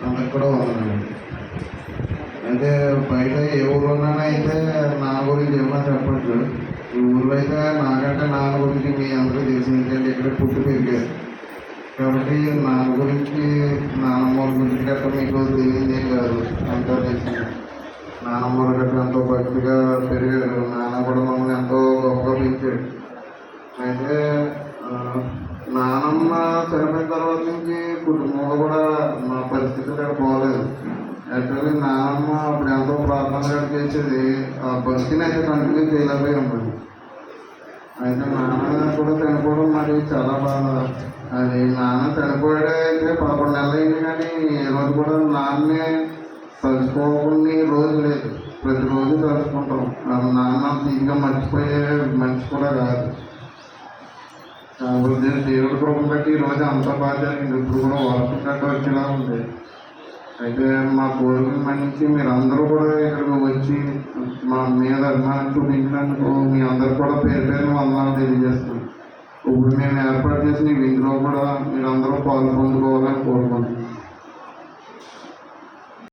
అందరికి కూడా వందనండి. అయితే బయట ఏ ఊళ్ళోనైనా అయితే నా గురించి ఏమన్నా చెప్పచ్చు. ఈ ఊళ్ళో అయితే నాకంటే నాన్న గురించి మీ అందరికీ తెలిసిందంటే ఇక్కడ పుట్టి పెరిగారు కాబట్టి నాన్న గురించి నాన్నమ్మ గురించి గట్రా మీకు తెలియదేం కాదు, అంతా తెలిసింది. నాన్నమ్మ గట్రా ఎంతో భక్తిగా పెరిగారు, నాన్న కూడా మమ్మల్ని ఎంతో గొప్పగా పెంచాడు. అయితే నానమ్మ చనిపోయిన తర్వాత నుంచి కుటుంబంలో కూడా మా పరిస్థితి ఇక్కడ పోలేదు. యాక్చువల్లీ నానమ్మ అప్పుడు ఎంతో ప్రార్థనగా చేసేది, ఆ భక్తిని అయితే కంటిన్యూ చేయలేకపోయి ఉంటుంది. అయితే నాన్న కూడా చనిపోవడం మరి చాలా బాధ. అది నాన్న చనిపోయాడే అయితే 11 నెలలు అయింది, కానీ ఏ రోజు కూడా నాన్నే తలుచుకోకుండా రోజు లేదు. ప్రతిరోజు తలుచుకుంటాం. నాన్న తీగా మర్చిపోయే మనిషి కూడా కాదు. నేను దేవుడి కృపను బట్టి ఈరోజు అంతా బాగా జరిగింది. ఇప్పుడు కూడా వర్షం గట్ట వచ్చేలా ఉంది. అయితే మా కోరికను మన్నించి మీరందరూ కూడా ఇక్కడికి వచ్చి మా మీద అభిమానం చూపించినందుకు మీ అందరూ కూడా పేరు పేరున వందనాలు తెలియజేస్తున్నాం. ఇప్పుడు మేము ఏర్పాటు చేసిన ఈ విందులో కూడా మీరందరూ పాలు పొందుకోవాలని కోరుకుంటున్నాం.